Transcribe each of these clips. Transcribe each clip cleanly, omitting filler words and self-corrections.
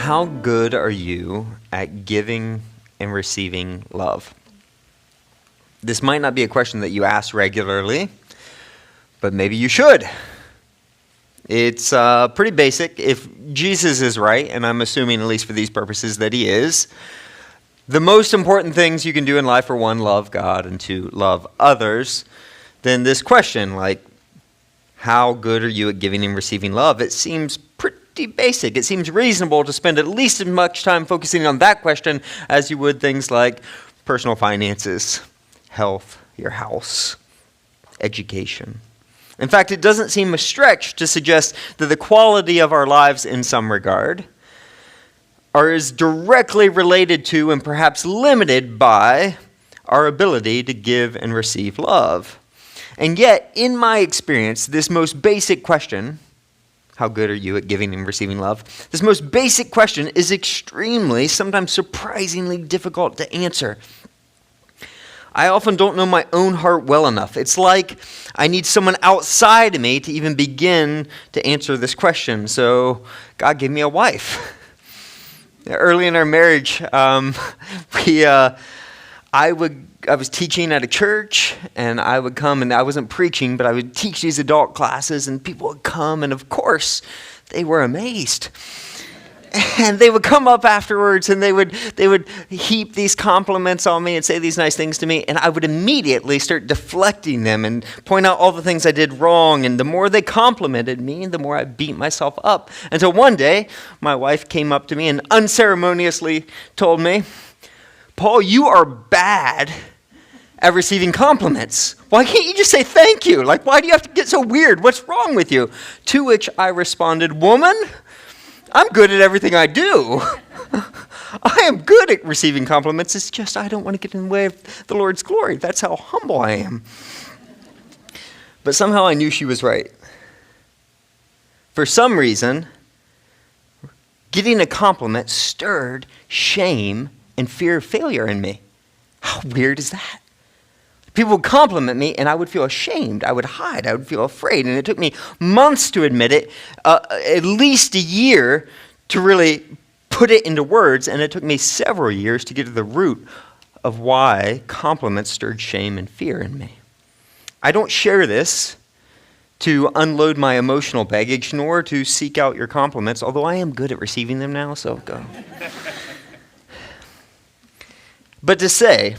How good are you at giving and receiving love? This might not be a question that you ask regularly, but maybe you should. It's pretty basic. If Jesus is right, and I'm assuming at least for these purposes that he is, the most important things you can do in life are one, love God, and two, love others. Then this question, like, how good are you at giving and receiving love? It seems pretty basic. It seems reasonable to spend at least as much time focusing on that question as you would things like personal finances, health, your house, education. In fact, it doesn't seem a stretch to suggest that the quality of our lives in some regard is directly related to and perhaps limited by our ability to give and receive love. And yet, in my experience, this most basic question, how good are you at giving and receiving love? This most basic question is extremely, sometimes surprisingly difficult to answer. I often don't know my own heart well enough. It's like I need someone outside of me to even begin to answer this question. So God gave me a wife. Early in our marriage, I was teaching at a church, and I would come, and I wasn't preaching, but I would teach these adult classes, and people would come, and of course, they were amazed. And they would come up afterwards, and they would heap these compliments on me and say these nice things to me, and I would immediately start deflecting them and point out all the things I did wrong. And the more they complimented me, the more I beat myself up. Until one day, my wife came up to me and unceremoniously told me, "Paul, you are bad at receiving compliments. Why can't you just say thank you? Like, why do you have to get so weird? What's wrong with you?" To which I responded, "Woman, I'm good at everything I do. I am good at receiving compliments. It's just I don't want to get in the way of the Lord's glory. That's how humble I am." But somehow I knew she was right. For some reason, getting a compliment stirred shame and fear of failure in me. How weird is that? People would compliment me, and I would feel ashamed. I would hide. I would feel afraid. And it took me months to admit it, at least a year to really put it into words. And it took me several years to get to the root of why compliments stirred shame and fear in me. I don't share this to unload my emotional baggage, nor to seek out your compliments, although I am good at receiving them now, so go. But to say,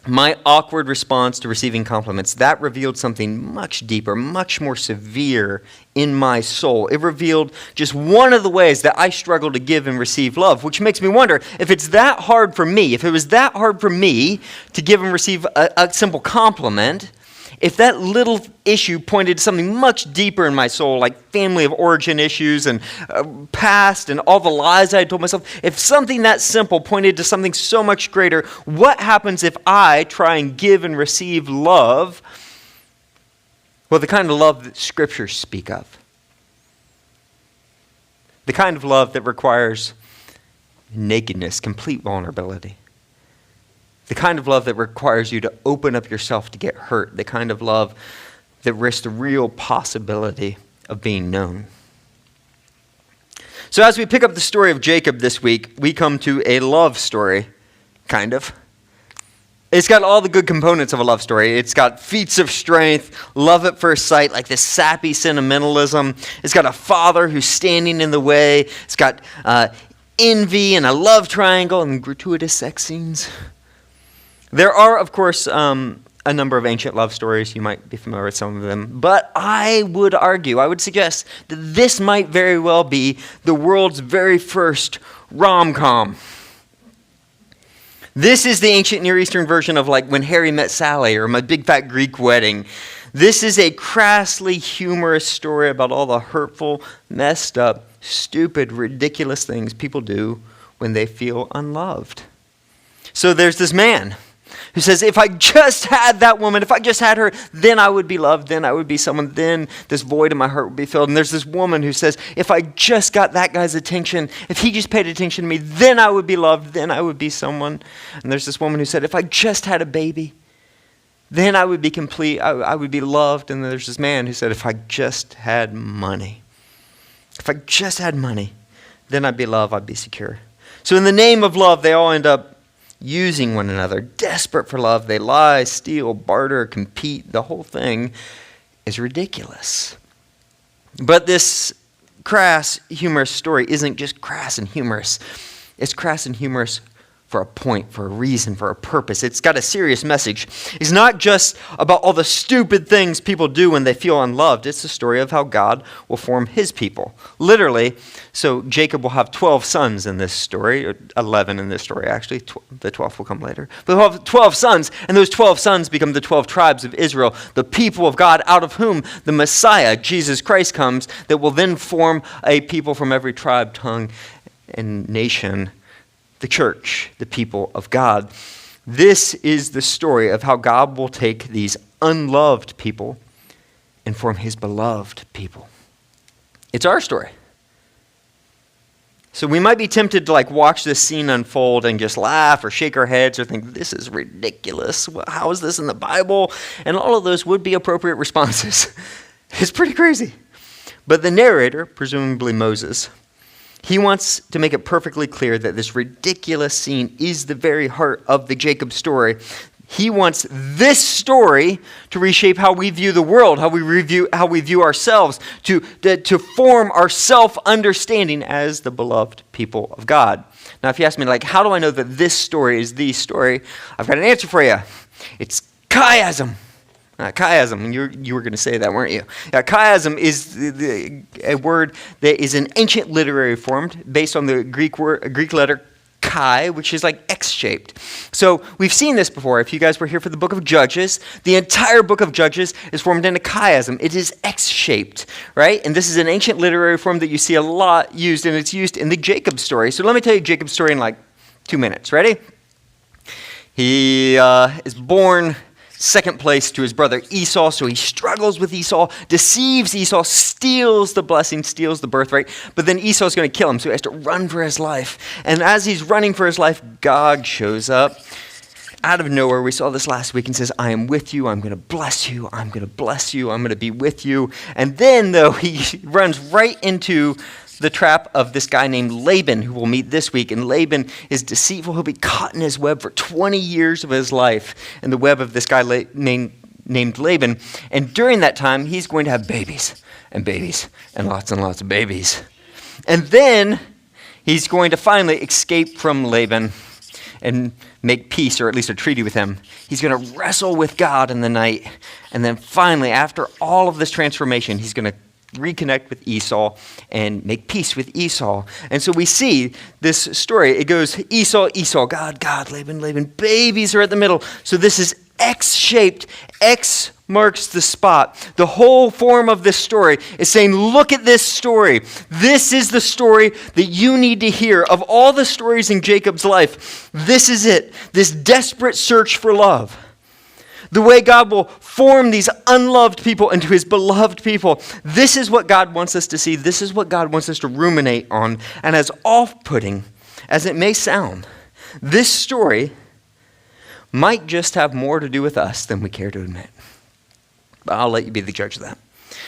my awkward response to receiving compliments, that revealed something much deeper, much more severe in my soul. It revealed just one of the ways that I struggle to give and receive love, which makes me wonder if it's that hard for me, if it was that hard for me to give and receive a simple compliment, if that little issue pointed to something much deeper in my soul, like family of origin issues and past and all the lies I had told myself, if something that simple pointed to something so much greater, what happens if I try and give and receive love? Well, the kind of love that scriptures speak of. The kind of love that requires nakedness, complete vulnerability. The kind of love that requires you to open up yourself to get hurt. The kind of love that risks the real possibility of being known. So as we pick up the story of Jacob this week, we come to a love story, kind of. It's got all the good components of a love story. It's got feats of strength, love at first sight, like this sappy sentimentalism. It's got a father who's standing in the way. It's got envy and a love triangle and gratuitous sex scenes. There are, of course, a number of ancient love stories. You might be familiar with some of them. But I would suggest that this might very well be the world's very first rom-com. This is the ancient Near Eastern version of like When Harry Met Sally or My Big Fat Greek Wedding. This is a crassly humorous story about all the hurtful, messed up, stupid, ridiculous things people do when they feel unloved. So there's this man who says, if I just had that woman, if I just had her, then I would be loved, then I would be someone, then this void in my heart would be filled. And there's this woman who says, if I just got that guy's attention, if he just paid attention to me, then I would be loved, then I would be someone. And there's this woman who said, if I just had a baby, then I would be complete, I would be loved. And there's this man who said, if I just had money, if I just had money, then I'd be love, I'd be secure. So in the name of love, they all end up using one another, desperate for love. They lie, steal, barter, compete. The whole thing is ridiculous. But this crass, humorous story isn't just crass and humorous. It's crass and humorous for a point, for a reason, for a purpose. It's got a serious message. It's not just about all the stupid things people do when they feel unloved. It's the story of how God will form his people. Literally, so Jacob will have 12 sons in this story, or 11 in this story actually. The 12th will come later. But he'll have 12 sons, and those 12 sons become the 12 tribes of Israel, the people of God, out of whom the Messiah, Jesus Christ, comes, that will then form a people from every tribe, tongue, and nation. The church, the people of God. This is the story of how God will take these unloved people and form his beloved people. It's our story. So we might be tempted to watch this scene unfold and just laugh or shake our heads or think, this is ridiculous. How is this in the Bible? And all of those would be appropriate responses. It's pretty crazy. But the narrator, presumably Moses, he wants to make it perfectly clear that this ridiculous scene is the very heart of the Jacob story. He wants this story to reshape how we view the world, how we view ourselves, to form our self-understanding as the beloved people of God. Now, if you ask me, how do I know that this story is the story? I've got an answer for you. It's chiasm. Chiasm, you were going to say that, weren't you? Chiasm is a word that is an ancient literary form based on the Greek letter chi, which is X-shaped. So we've seen this before. If you guys were here for the book of Judges, the entire book of Judges is formed in a chiasm. It is X-shaped, right? And this is an ancient literary form that you see a lot used, and it's used in the Jacob story. So let me tell you Jacob's story in 2 minutes. Ready? He is born second place to his brother Esau, so he struggles with Esau, deceives Esau, steals the blessing, steals the birthright, but then Esau's going to kill him, so he has to run for his life. And as he's running for his life, God shows up out of nowhere. We saw this last week and says, I am with you, I'm going to bless you, I'm going to bless you, I'm going to be with you. And then, though, he runs right into the trap of this guy named Laban, who we'll meet this week. And Laban is deceitful. He'll be caught in his web for 20 years of his life in the web of this guy named Laban. And during that time, he's going to have babies and lots of babies. And then he's going to finally escape from Laban and make peace, or at least a treaty with him. He's going to wrestle with God in the night. And then finally, after all of this transformation, he's going to reconnect with Esau and make peace with Esau. And so we see this story. It goes Esau, Esau, God, Laban, Laban. Babies are at the middle. So this is X-shaped. X marks the spot. The whole form of this story is saying, look at this story. This is the story that you need to hear. Of all the stories in Jacob's life, this is it. This desperate search for love. The way God will form these unloved people into his beloved people. This is what God wants us to see. This is what God wants us to ruminate on. And as off-putting as it may sound, this story might just have more to do with us than we care to admit. But I'll let you be the judge of that.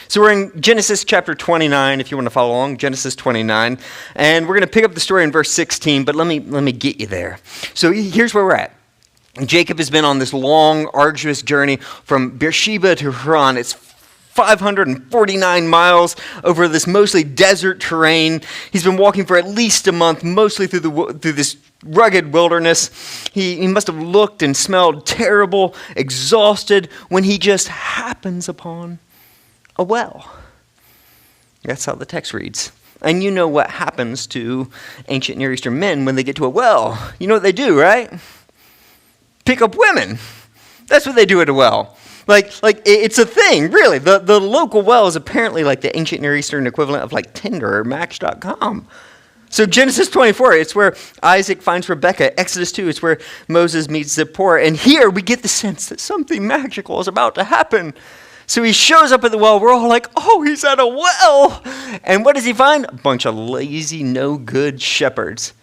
So we're in Genesis chapter 29, if you want to follow along, Genesis 29. And we're going to pick up the story in verse 16, but let me get you there. So here's where we're at. Jacob has been on this long, arduous journey from Beersheba to Haran. It's 549 miles over this mostly desert terrain. He's been walking for at least a month, mostly through this rugged wilderness. He must have looked and smelled terrible, exhausted, when he just happens upon a well. That's how the text reads. And you know what happens to ancient Near Eastern men when they get to a well. You know what they do, right? Pick up women. That's what they do at a well. It's a thing, really. The local well is apparently the ancient Near Eastern equivalent of Tinder or Match.com. So Genesis 24, it's where Isaac finds Rebekah. Exodus 2, it's where Moses meets Zipporah. And here we get the sense that something magical is about to happen. So he shows up at the well. We're all like, oh, he's at a well. And what does he find? A bunch of lazy, no good shepherds.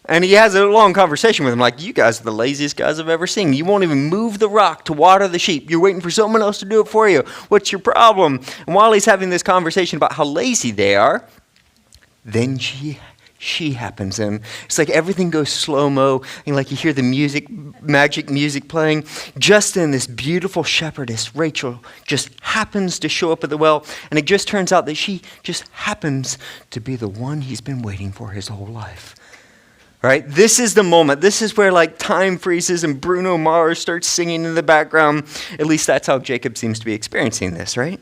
And he has a long conversation with them, you guys are the laziest guys I've ever seen. You won't even move the rock to water the sheep. You're waiting for someone else to do it for you. What's your problem? And while he's having this conversation about how lazy they are, then she she happens in. It's like everything goes slow-mo, and like you hear the music, magic music playing. Just then, this beautiful shepherdess, Rachel, just happens to show up at the well, and it just turns out that she just happens to be the one he's been waiting for his whole life. Right? This is the moment. This is where like time freezes and Bruno Mars starts singing in the background. At least that's how Jacob seems to be experiencing this, right?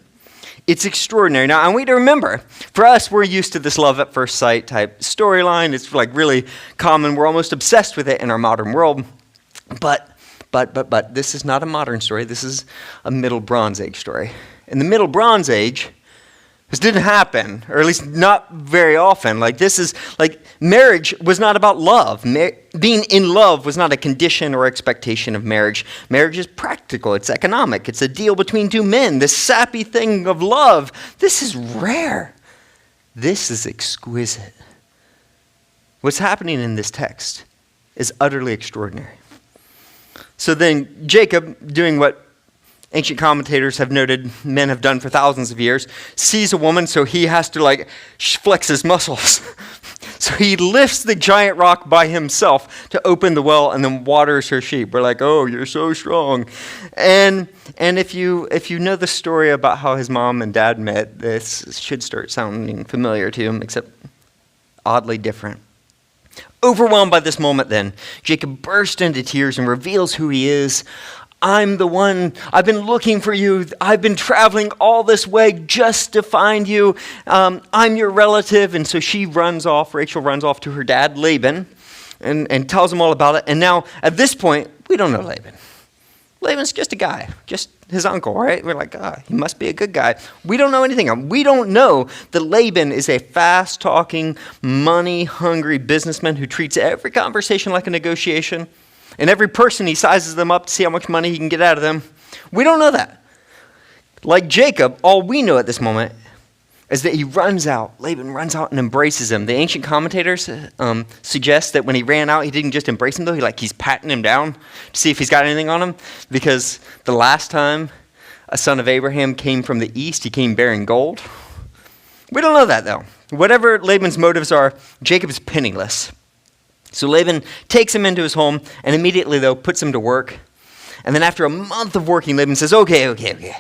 It's extraordinary. Now, I want you to remember, for us, we're used to this love at first sight type storyline. It's like really common. We're almost obsessed with it in our modern world. But this is not a modern story. This is a Middle Bronze Age story. In the Middle Bronze Age, this didn't happen, or at least not very often. Like this is, like marriage was not about love. Being in love was not a condition or expectation of marriage. Marriage is practical, it's economic, it's a deal between two men. This sappy thing of love, this is rare. This is exquisite. What's happening in this text is utterly extraordinary. So then Jacob, doing what ancient commentators have noted men have done for thousands of years, sees a woman, so he has to like flex his muscles. So he lifts the giant rock by himself to open the well and then waters her sheep. We're like, oh, you're so strong. And if you know the story about how his mom and dad met, this should start sounding familiar to him, except oddly different. Overwhelmed by this moment then, Jacob bursts into tears and reveals who he is. I'm the one, I've been looking for you. I've been traveling all this way just to find you. I'm your relative. And so Rachel runs off to her dad, Laban, and tells him all about it. And now, at this point, we don't know Laban. Laban's just a guy, just his uncle, right? We're like, he must be a good guy. We don't know anything. We don't know that Laban is a fast-talking, money-hungry businessman who treats every conversation like a negotiation. And every person, he sizes them up to see how much money he can get out of them. We don't know that. Like Jacob, all we know at this moment is that Laban runs out and embraces him. The ancient commentators suggest that when he ran out, he didn't just embrace him, though. He's patting him down to see if he's got anything on him. Because the last time a son of Abraham came from the east, he came bearing gold. We don't know that, though. Whatever Laban's motives are, Jacob is penniless. So Laban takes him into his home and immediately, though, puts him to work. And then after a month of working, Laban says, okay.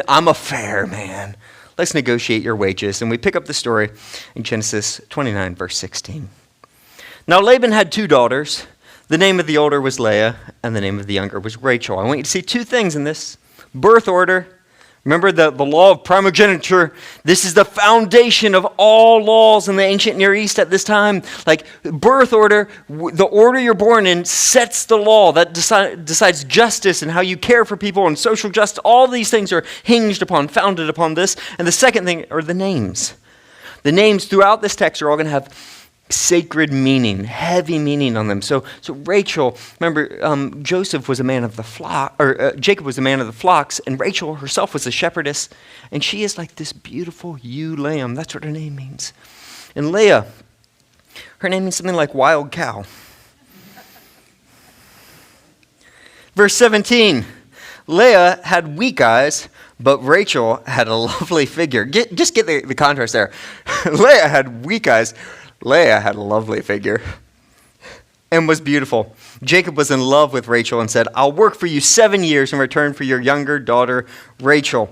I'm a fair man. Let's negotiate your wages. And we pick up the story in Genesis 29, verse 16. Now Laban had 2 daughters. The name of the older was Leah, and the name of the younger was Rachel. I want you to see 2 things in this. Birth order. Remember the law of primogeniture? This is the foundation of all laws in the ancient Near East at this time. Like birth order, the order you're born in sets the law that decides justice and how you care for people and social justice. All these things are founded upon this. And the second thing are the names. The names throughout this text are all going to have sacred meaning, heavy meaning on them. So Rachel, remember, Joseph was a man of the flock, or Jacob was a man of the flocks, and Rachel herself was a shepherdess, and she is like this beautiful ewe lamb. That's what her name means. And Leah, her name means something like wild cow. Verse 17, Leah had weak eyes, but Rachel had a lovely figure. Just get the contrast there. Leah had weak eyes. Leah had a lovely figure and was beautiful. Jacob was in love with Rachel and said, I'll work for you 7 years in return for your younger daughter, Rachel.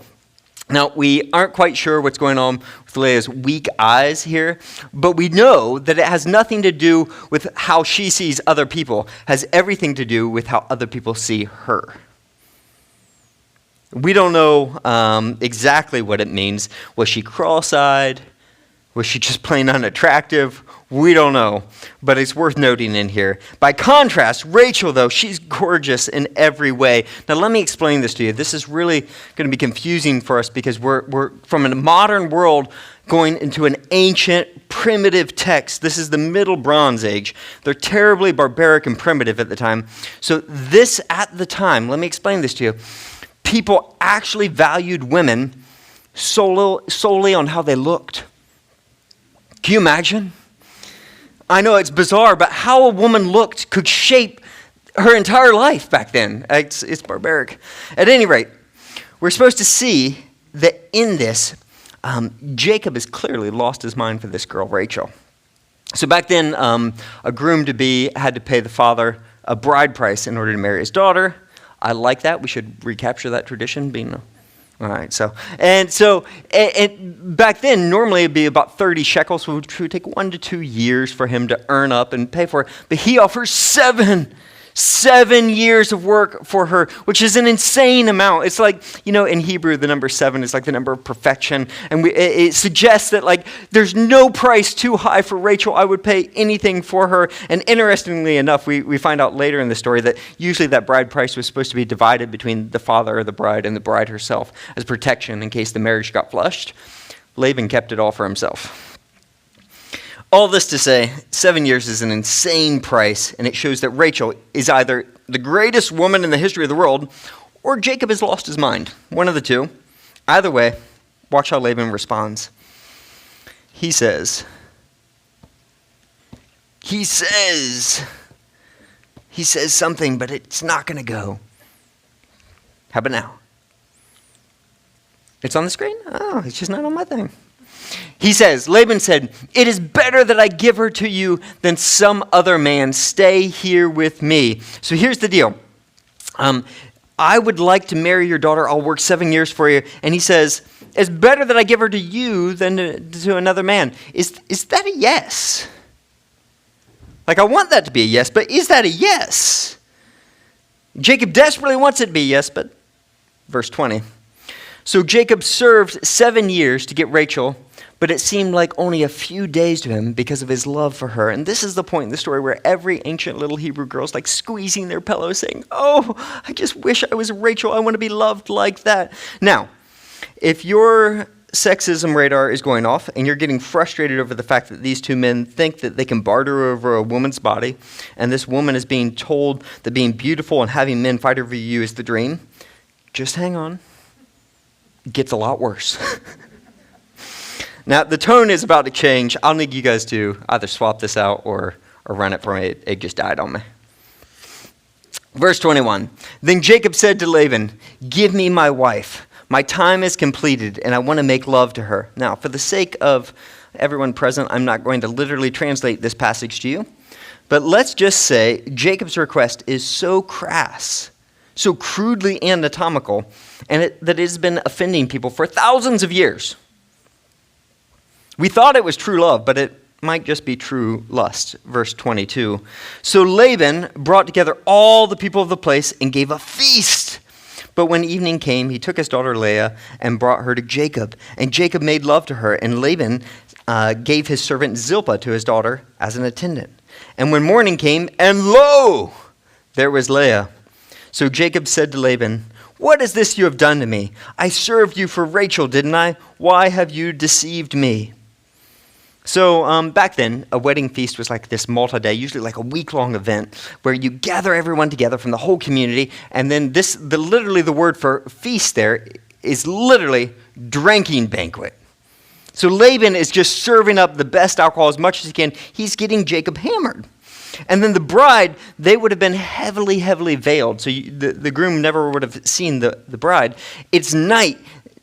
Now, we aren't quite sure what's going on with Leah's weak eyes here, but we know that it has nothing to do with how she sees other people. It has everything to do with how other people see her. We don't know exactly what it means. Was she cross-eyed? Was she just plain unattractive? We don't know, but it's worth noting in here. By contrast, Rachel, though, she's gorgeous in every way. Now, let me explain this to you. This is really going to be confusing for us because we're from a modern world going into an ancient, primitive text. This is the Middle Bronze Age. They're terribly barbaric and primitive at the time. So this, at the time, let me explain this to you. People actually valued women solely on how they looked. Can you imagine? I know it's bizarre, but how a woman looked could shape her entire life back then. It's barbaric. At any rate, we're supposed to see that in this, Jacob has clearly lost his mind for this girl, Rachel. So back then, a groom-to-be had to pay the father a bride price in order to marry his daughter. I like that. We should recapture that tradition. All right. So back then, normally it'd be about 30 shekels, which would take 1 to 2 years for him to earn up and pay for it. But he offers 7 years of work for her, which is an insane amount. It's like, in Hebrew, the number 7 is like the number of perfection. And it suggests that there's no price too high for Rachel. I would pay anything for her. And interestingly enough, we find out later in the story that usually that bride price was supposed to be divided between the father of the bride and the bride herself as protection in case the marriage got flushed. Laban kept it all for himself. All this to say, 7 years is an insane price, and it shows that Rachel is either the greatest woman in the history of the world, or Jacob has lost his mind. One of the two. Either way, watch how Laban responds. He says something, but it's not going to go. How about now? It's on the screen? Oh, it's just not on my thing. Laban said, "It is better that I give her to you than some other man. Stay here with me." So here's the deal. I would like to marry your daughter. I'll work 7 years for you. And he says, it's better that I give her to you than to another man. Is that a yes? I want that to be a yes, but is that a yes? Jacob desperately wants it to be a yes, but verse 20. So Jacob served 7 years to get Rachel, but it seemed like only a few days to him because of his love for her. And this is the point in the story where every ancient little Hebrew girl is squeezing their pillow saying, "Oh, I just wish I was Rachel. I want to be loved like that." Now, if your sexism radar is going off and you're getting frustrated over the fact that these two men think that they can barter over a woman's body, and this woman is being told that being beautiful and having men fight over you is the dream, just hang on. It gets a lot worse. Now, the tone is about to change. I'll need you guys to either swap this out or run it for me. It just died on me. Verse 21. Then Jacob said to Laban, "Give me my wife. My time is completed, and I want to make love to her." Now, for the sake of everyone present, I'm not going to literally translate this passage to you. But let's just say Jacob's request is so crass, so crudely anatomical, and that it has been offending people for thousands of years. We thought it was true love, but it might just be true lust. Verse 22. So Laban brought together all the people of the place and gave a feast. But when evening came, he took his daughter Leah and brought her to Jacob. And Jacob made love to her, and Laban gave his servant Zilpah to his daughter as an attendant. And when morning came, and lo, there was Leah. So Jacob said to Laban, "What is this you have done to me? I served you for Rachel, didn't I? Why have you deceived me?" So back then, a wedding feast was like this multi-day, usually a week-long event where you gather everyone together from the whole community, and then literally the word for feast there is literally drinking banquet. So Laban is just serving up the best alcohol as much as he can. He's getting Jacob hammered. And then the bride, they would have been heavily, heavily veiled. So the groom never would have seen the bride. It's night.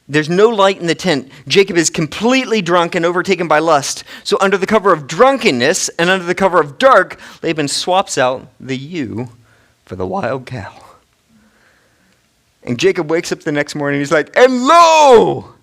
There's no light in the tent. Jacob is completely drunk and overtaken by lust. So under the cover of drunkenness and under the cover of dark, Laban swaps out the ewe for the wild cow. And Jacob wakes up the next morning. He's like, and lo,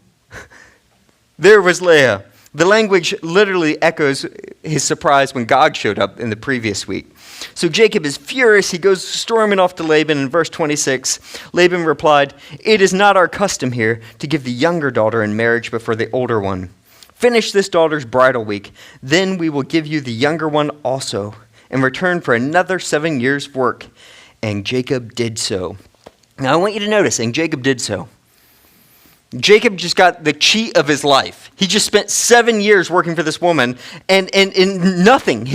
there was Leah. The language literally echoes his surprise when God showed up in the previous week. So Jacob is furious. He goes storming off to Laban. In verse 26, Laban replied, "It is not our custom here to give the younger daughter in marriage before the older one. Finish this daughter's bridal week. Then we will give you the younger one also, in return for another 7 years' work." And Jacob did so. Now I want you to notice, and Jacob did so. Jacob just got the cheat of his life. He just spent 7 years working for this woman, and nothing.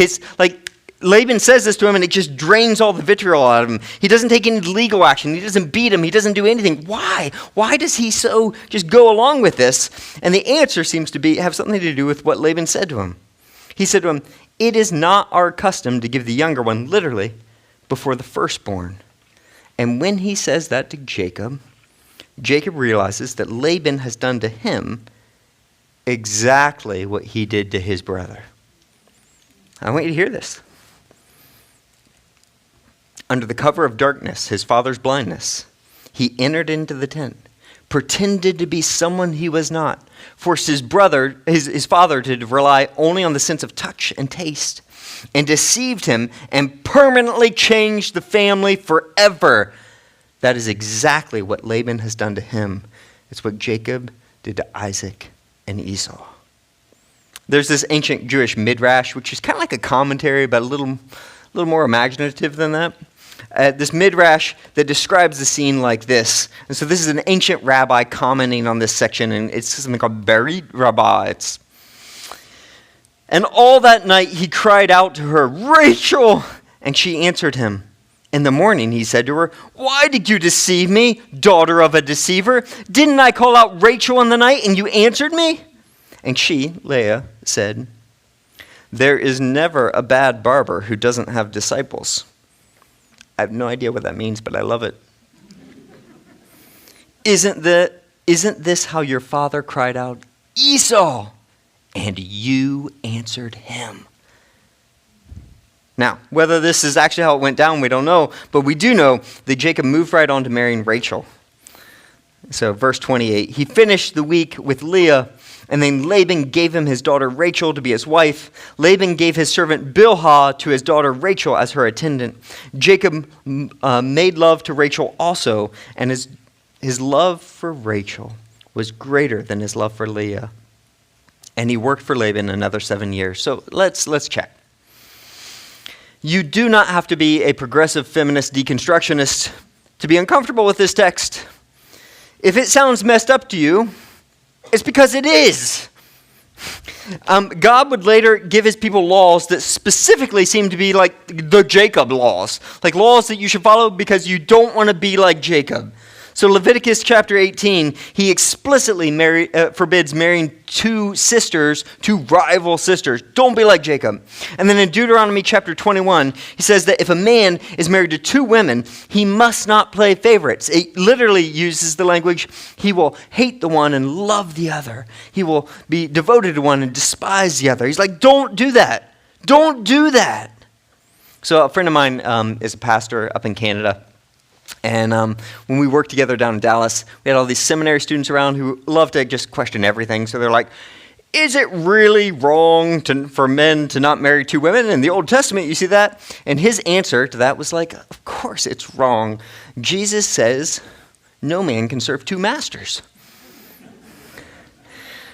Laban says this to him, and it just drains all the vitriol out of him. He doesn't take any legal action. He doesn't beat him. He doesn't do anything. Why? Why does he so just go along with this? And the answer seems to have something to do with what Laban said to him. He said to him, "It is not our custom to give the younger one, literally, before the firstborn." And when he says that to Jacob, Jacob realizes that Laban has done to him exactly what he did to his brother. I want you to hear this. Under the cover of darkness, his father's blindness, he entered into the tent, pretended to be someone he was not, forced his father to rely only on the sense of touch and taste, and deceived him and permanently changed the family forever. That is exactly what Laban has done to him. It's what Jacob did to Isaac and Esau. There's this ancient Jewish midrash, which is kind of like a commentary, but a little more imaginative than that. This midrash that describes the scene like this. And so this is an ancient rabbi commenting on this section, and it's something called Berit Rabbah. And all that night he cried out to her, "Rachel!" And she answered him. In the morning he said to her, "Why did you deceive me, daughter of a deceiver? Didn't I call out Rachel in the night, and you answered me?" And she, Leah, said, "There is never a bad barber who doesn't have disciples." I have no idea what that means, but I love it. Isn't this how your father cried out, "Esau," and you answered him? Now, whether this is actually how it went down, we don't know, but we do know that Jacob moved right on to marrying Rachel. So verse 28, he finished the week with Leah, and then Laban gave him his daughter Rachel to be his wife. Laban gave his servant Bilhah to his daughter Rachel as her attendant. Jacob made love to Rachel also, and his love for Rachel was greater than his love for Leah. And he worked for Laban another 7 years. So let's check. You do not have to be a progressive feminist deconstructionist to be uncomfortable with this text. If it sounds messed up to you, it's because it is. God would later give his people laws that specifically seem to be like the Jacob laws, like laws that you should follow because you don't want to be like Jacob. So Leviticus chapter 18, he explicitly forbids marrying two rival sisters. Don't be like Jacob. And then in Deuteronomy chapter 21, he says that if a man is married to two women, he must not play favorites. It literally uses the language, he will hate the one and love the other. He will be devoted to one and despise the other. He's like, don't do that. Don't do that. So a friend of mine is a pastor up in Canada. And when we worked together down in Dallas, we had all these seminary students around who love to just question everything. So they're like, is it really wrong for men to not marry two women? In the Old Testament, you see that? And his answer to that was like, of course it's wrong. Jesus says, no man can serve two masters.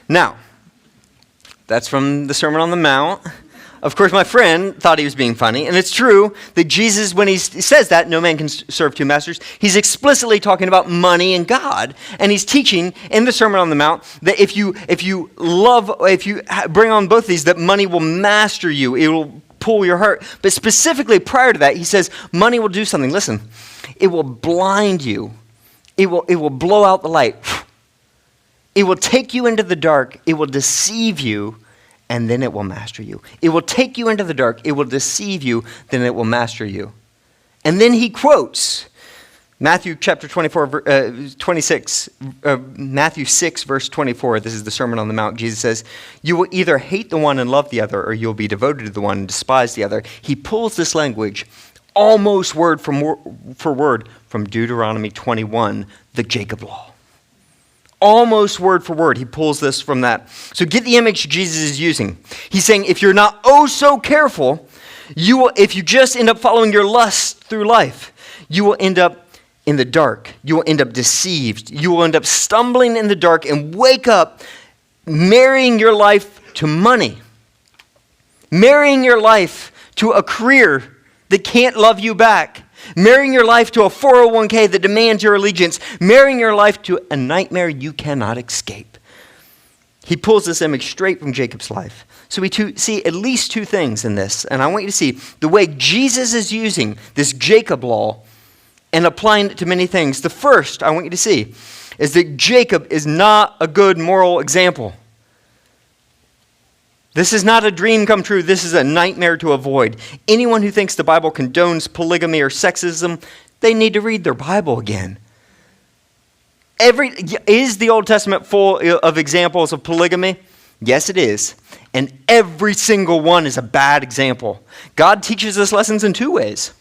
Now, that's from the Sermon on the Mount. Of course, my friend thought he was being funny, and it's true that Jesus, when he says that, no man can serve two masters, he's explicitly talking about money and God, and he's teaching in the Sermon on the Mount that if you bring on both these, that money will master you, it will pull your heart. But specifically prior to that, he says money will do something. Listen, it will blind you. It will blow out the light. It will take you into the dark. It will deceive you. And then it will master you. It will take you into the dark. It will deceive you. Then it will master you. And then he quotes Matthew chapter 26, Matthew 6, verse 24. This is the Sermon on the Mount. Jesus says, you will either hate the one and love the other, or you'll be devoted to the one and despise the other. He pulls this language almost word for word from Deuteronomy 21, the Jacob law. Almost word for word, he pulls this from that. So get the image Jesus is using. He's saying if you're not so careful, if you just end up following your lust through life, you will end up in the dark. You will end up deceived. You will end up stumbling in the dark and wake up marrying your life to money. Marrying your life to a career that can't love you back. Marrying your life to a 401k that demands your allegiance. Marrying your life to a nightmare you cannot escape. He pulls this image straight from Jacob's life. So we see at least two things in this. And I want you to see the way Jesus is using this Jacob law and applying it to many things. The first I want you to see is that Jacob is not a good moral example. This is not a dream come true. This is a nightmare to avoid. Anyone who thinks the Bible condones polygamy or sexism, they need to read their Bible again. Is the Old Testament full of examples of polygamy? Yes, it is. And every single one is a bad example. God teaches us lessons in two ways.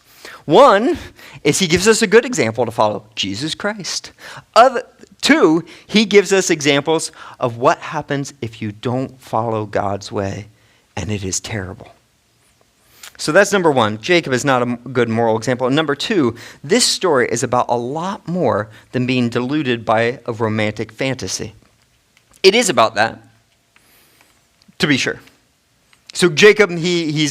One is he gives us a good example to follow, Jesus Christ. Two, he gives us examples of what happens if you don't follow God's way, and it is terrible. So that's number one. Jacob is not a good moral example. And number two, this story is about a lot more than being deluded by a romantic fantasy. It is about that, to be sure. So Jacob, he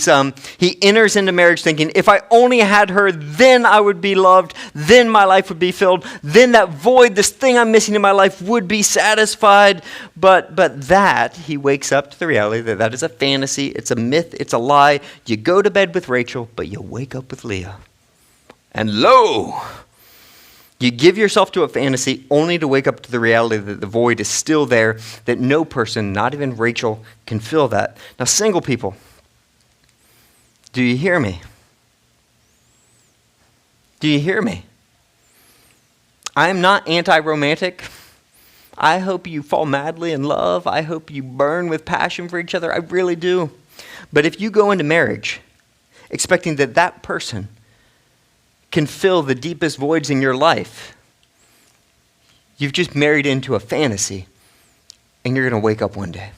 enters into marriage thinking, if I only had her, then I would be loved, then my life would be filled, then that void, this thing I'm missing in my life would be satisfied. But that, he wakes up to the reality that that is a fantasy, it's a myth, it's a lie. You go to bed with Rachel, but you wake up with Leah. And lo, you give yourself to a fantasy only to wake up to the reality that the void is still there, that no person, not even Rachel, can fill that. Now, single people, do you hear me? Do you hear me? I am not anti-romantic. I hope you fall madly in love. I hope you burn with passion for each other. I really do. But if you go into marriage expecting that that person can fill the deepest voids in your life, you've just married into a fantasy, and you're going to wake up one day,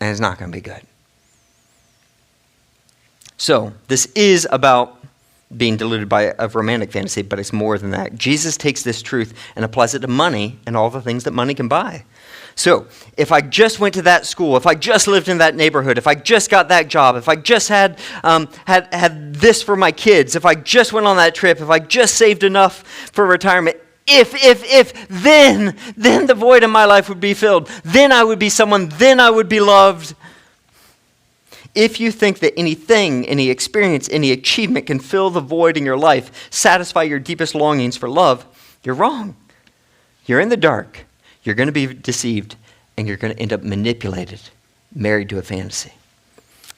and it's not going to be good. So this is about being deluded by a romantic fantasy, but it's more than that. Jesus takes this truth and applies it to money and all the things that money can buy. So if I just went to that school, if I just lived in that neighborhood, if I just got that job, if I just had this for my kids, if I just went on that trip, if I just saved enough for retirement, then the void in my life would be filled. Then I would be someone, then I would be loved. If you think that anything, any experience, any achievement can fill the void in your life, satisfy your deepest longings for love, you're wrong. You're in the dark. You're going to be deceived, and you're going to end up manipulated, married to a fantasy.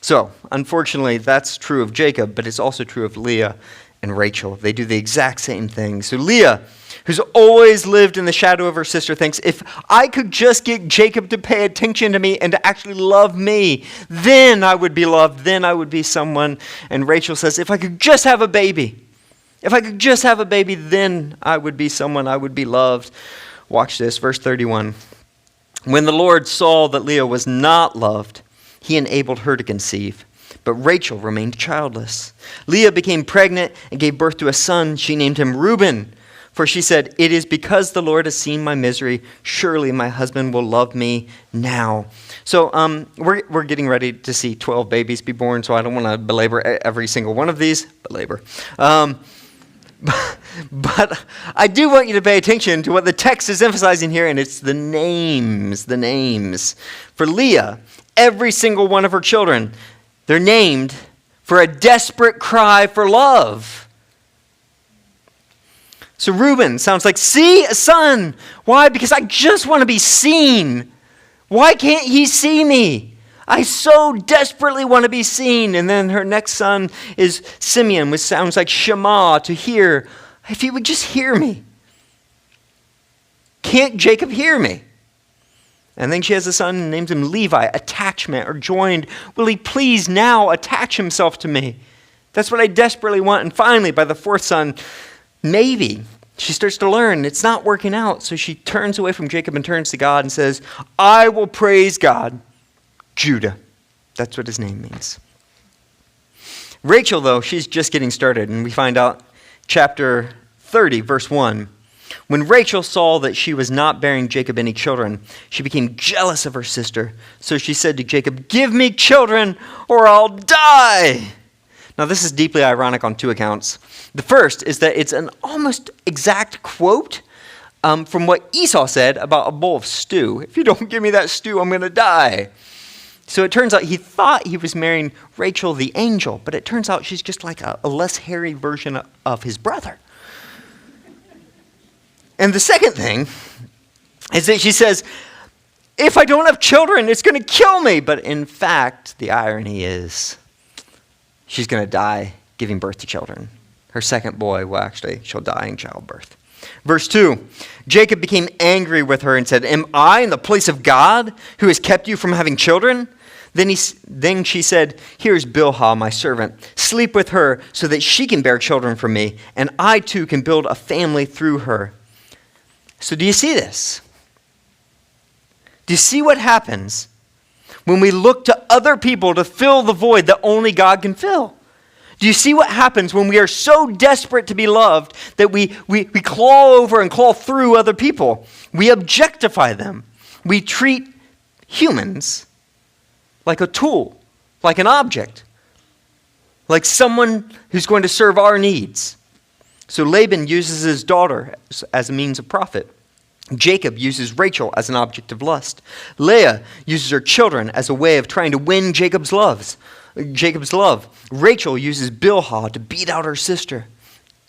So, unfortunately, that's true of Jacob, but it's also true of Leah and Rachel. They do the exact same thing. So Leah, who's always lived in the shadow of her sister, thinks, if I could just get Jacob to pay attention to me and to actually love me, then I would be loved, then I would be someone. And Rachel says, if I could just have a baby, then I would be someone, I would be loved. Watch this, verse 31. When the Lord saw that Leah was not loved, he enabled her to conceive, but Rachel remained childless. Leah became pregnant and gave birth to a son. She named him Reuben, for she said, it is because the Lord has seen my misery. Surely my husband will love me now. So we're getting ready to see 12 babies be born, so I don't want to belabor every single one of these. But I do want you to pay attention to what the text is emphasizing here, and it's the names. For Leah, every single one of her children, they're named for a desperate cry for love. So Reuben sounds like, see, a son. Why? Because I just want to be seen. Why can't he see me? I so desperately want to be seen. And then her next son is Simeon, which sounds like Shema, to hear. If he would just hear me. Can't Jacob hear me? And then she has a son and names him Levi, attachment or joined. Will he please now attach himself to me? That's what I desperately want. And finally, by the fourth son, maybe she starts to learn it's not working out. So she turns away from Jacob and turns to God and says, I will praise God. Judah. That's what his name means. Rachel, though, she's just getting started. And we find out chapter 30, verse 1. When Rachel saw that she was not bearing Jacob any children, she became jealous of her sister. So she said to Jacob, give me children or I'll die. Now, this is deeply ironic on two accounts. The first is that it's an almost exact quote from what Esau said about a bowl of stew. If you don't give me that stew, I'm going to die. So it turns out he thought he was marrying Rachel the angel, but it turns out she's just like a less hairy version of his brother. And the second thing is that she says, if I don't have children, it's going to kill me. But in fact, the irony is she's going to die giving birth to children. Her second boy she'll die in childbirth. Verse 2, Jacob became angry with her and said, "Am I in the place of God who has kept you from having children?" Then she said, "Here's Bilhah, my servant. Sleep with her so that she can bear children for me, and I too can build a family through her." So do you see this? Do you see what happens when we look to other people to fill the void that only God can fill? Do you see what happens when we are so desperate to be loved that we claw over and claw through other people? We objectify them. We treat humans like a tool, like an object, like someone who's going to serve our needs. So Laban uses his daughter as a means of profit. Jacob uses Rachel as an object of lust. Leah uses her children as a way of trying to win Jacob's love. Rachel uses Bilhah to beat out her sister.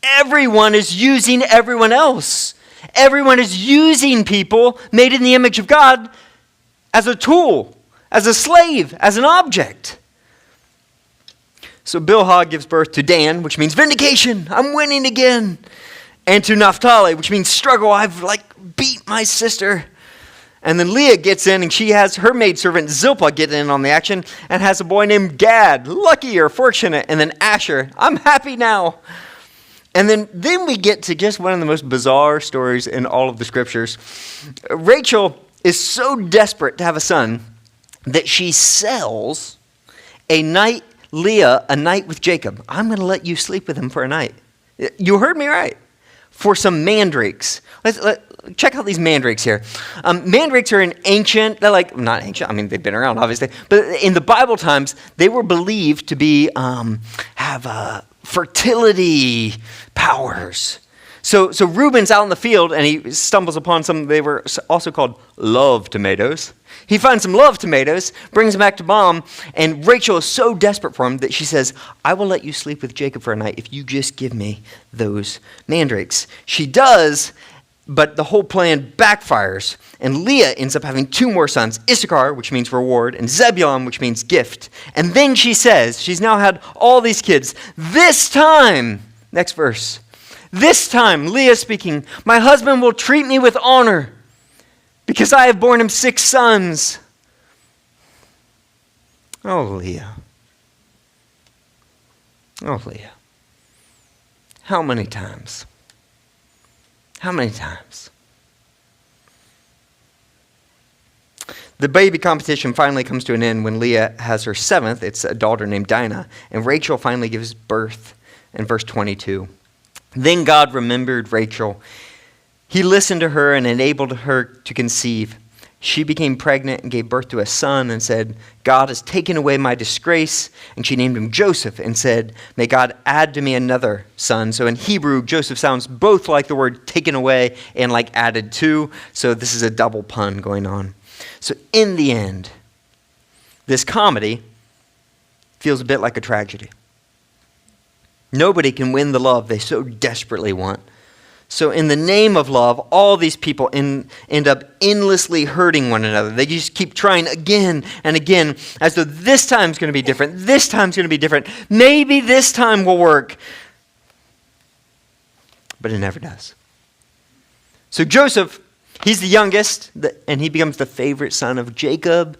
Everyone is using everyone else. Everyone is using people made in the image of God as a tool, as a slave, as an object. So Bilhah gives birth to Dan, which means vindication. I'm winning again. And to Naphtali, which means struggle. I've beat my sister. And then Leah gets in and she has her maidservant Zilpah get in on the action and has a boy named Gad, lucky or fortunate. And then Asher, I'm happy now. And then we get to just one of the most bizarre stories in all of the scriptures. Rachel is so desperate to have a son that she sells Leah a night with Jacob. I'm going to let you sleep with him for a night. You heard me right. For some mandrakes. Check out these mandrakes here. Mandrakes are not ancient, I mean, they've been around, obviously. But in the Bible times, they were believed to be, have fertility powers. So Reuben's out in the field, and he stumbles upon some, they were also called love tomatoes. He finds some love tomatoes, brings them back to mom, and Rachel is so desperate for him that she says, "I will let you sleep with Jacob for a night if you just give me those mandrakes." She does, but the whole plan backfires, and Leah ends up having 2 more sons, Issachar, which means reward, and Zebulun, which means gift. And then she says, she's now had all these kids. This time, next verse, this time, Leah speaking, "My husband will treat me with honor, because I have borne him 6 sons. Oh, Leah. Oh, Leah. How many times? How many times? The baby competition finally comes to an end when Leah has her 7th. It's a daughter named Dinah. And Rachel finally gives birth in verse 22. Then God remembered Rachel. He listened to her and enabled her to conceive. She became pregnant and gave birth to a son and said, "God has taken away my disgrace." And she named him Joseph and said, "May God add to me another son." So in Hebrew, Joseph sounds both like the word taken away and like added to. So this is a double pun going on. So in the end, this comedy feels a bit like a tragedy. Nobody can win the love they so desperately want. So in the name of love, all these people end up endlessly hurting one another. They just keep trying again and again, as though this time's going to be different. This time's going to be different. Maybe this time will work. But it never does. So Joseph, he's the youngest, and he becomes the favorite son of Jacob.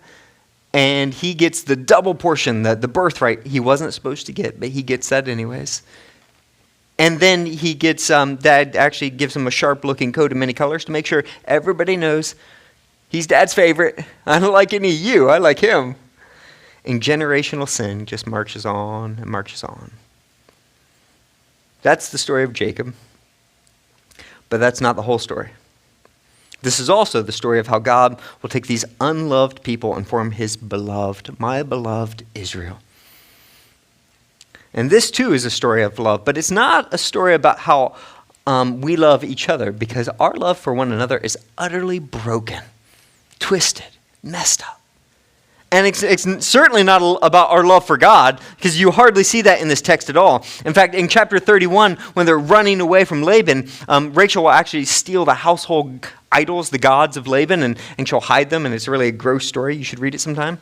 And he gets the double portion, the birthright he wasn't supposed to get, but he gets that anyways. And then he gets, Dad actually gives him a sharp-looking coat of many colors to make sure everybody knows he's Dad's favorite. I don't like any of you. I like him. And generational sin just marches on and marches on. That's the story of Jacob. But that's not the whole story. This is also the story of how God will take these unloved people and form his beloved, my beloved Israel. And this too is a story of love, but it's not a story about how we love each other, because our love for one another is utterly broken, twisted, messed up. And it's certainly not about our love for God, because you hardly see that in this text at all. In fact, in chapter 31, when they're running away from Laban, Rachel will actually steal the household idols, the gods of Laban, and she'll hide them, and it's really a gross story. You should read it sometime.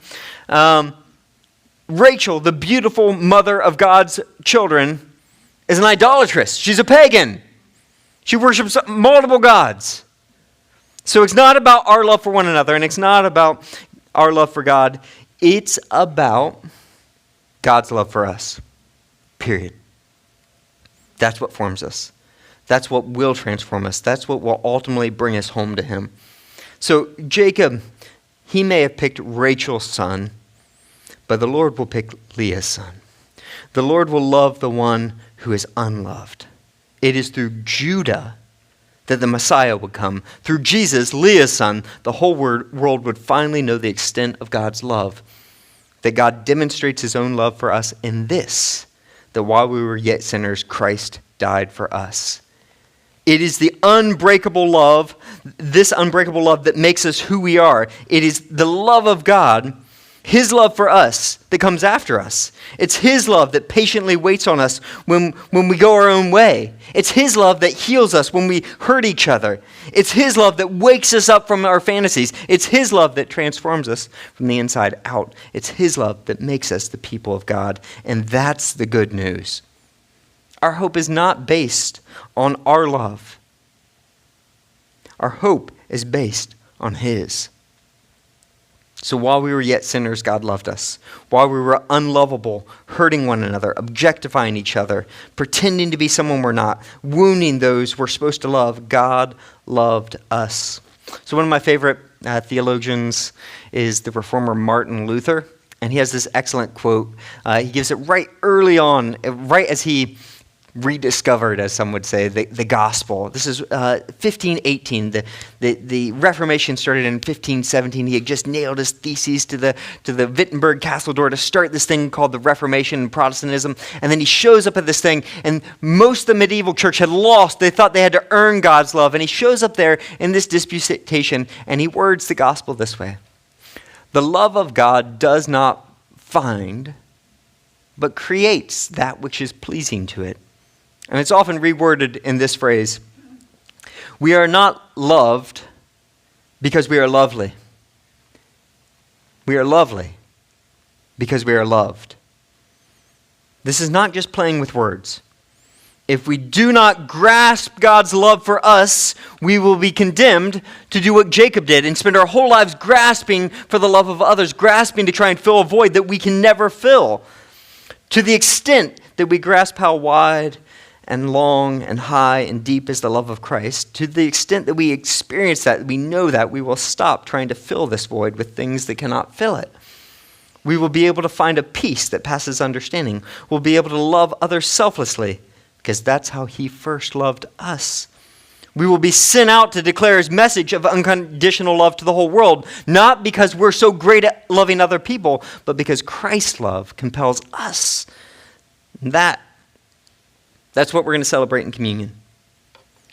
Rachel, the beautiful mother of God's children, is an idolatress. She's a pagan. She worships multiple gods. So it's not about our love for one another, and it's not about our love for God. It's about God's love for us. Period. That's what forms us. That's what will transform us. That's what will ultimately bring us home to him. So Jacob, he may have picked Rachel's son, but the Lord will pick Leah's son. The Lord will love the one who is unloved. It is through Judah that the Messiah would come. Through Jesus, Leah's son, the whole world would finally know the extent of God's love. That God demonstrates his own love for us in this, that while we were yet sinners, Christ died for us. It is the unbreakable love, this unbreakable love that makes us who we are. It is the love of God, his love for us, that comes after us. It's his love that patiently waits on us when we go our own way. It's his love that heals us when we hurt each other. It's his love that wakes us up from our fantasies. It's his love that transforms us from the inside out. It's his love that makes us the people of God. And that's the good news. Our hope is not based on our love. Our hope is based on his. So while we were yet sinners, God loved us. While we were unlovable, hurting one another, objectifying each other, pretending to be someone we're not, wounding those we're supposed to love, God loved us. So one of my favorite theologians is the reformer Martin Luther, and he has this excellent quote. He gives it right early on, right as he rediscovered, as some would say, the gospel. This is 1518. The Reformation started in 1517. He had just nailed his theses to the Wittenberg castle door to start this thing called the Reformation and Protestantism. And then he shows up at this thing, and most of the medieval church had lost. They thought they had to earn God's love. And he shows up there in this disputation, and he words the gospel this way: the love of God does not find, but creates that which is pleasing to it. And it's often reworded in this phrase: we are not loved because we are lovely. We are lovely because we are loved. This is not just playing with words. If we do not grasp God's love for us, we will be condemned to do what Jacob did and spend our whole lives grasping for the love of others, grasping to try and fill a void that we can never fill. To the extent that we grasp how wide and long and high and deep is the love of Christ, to the extent that we experience that, we know that, we will stop trying to fill this void with things that cannot fill it. We will be able to find a peace that passes understanding. We'll be able to love others selflessly, because that's how he first loved us. We will be sent out to declare his message of unconditional love to the whole world, not because we're so great at loving other people, but because Christ's love compels us. That's what we're going to celebrate in communion.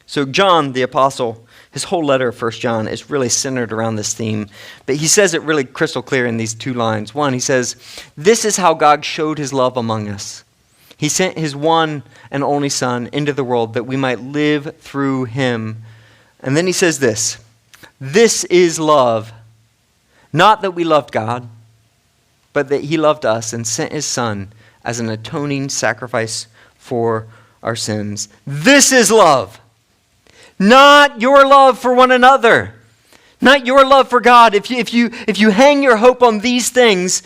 So John, the apostle, his whole letter of 1 John is really centered around this theme. But he says it really crystal clear in these two lines. One, he says, this is how God showed his love among us. He sent his one and only Son into the world that we might live through him. And then he says this is love, not that we loved God, but that he loved us and sent his Son as an atoning sacrifice for our sins. This is love. Not your love for one another. Not your love for God. If you hang your hope on these things,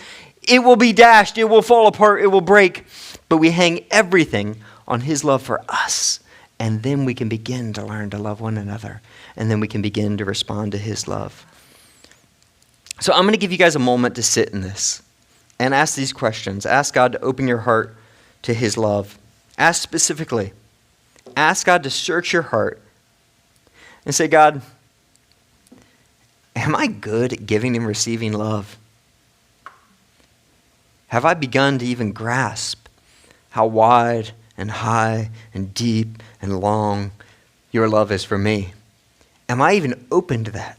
it will be dashed, it will fall apart, it will break. But we hang everything on his love for us. And then we can begin to learn to love one another. And then we can begin to respond to his love. So I'm going to give you guys a moment to sit in this and ask these questions. Ask God to open your heart to his love. Ask specifically. Ask God to search your heart and say, God, am I good at giving and receiving love? Have I begun to even grasp how wide and high and deep and long your love is for me? Am I even open to that?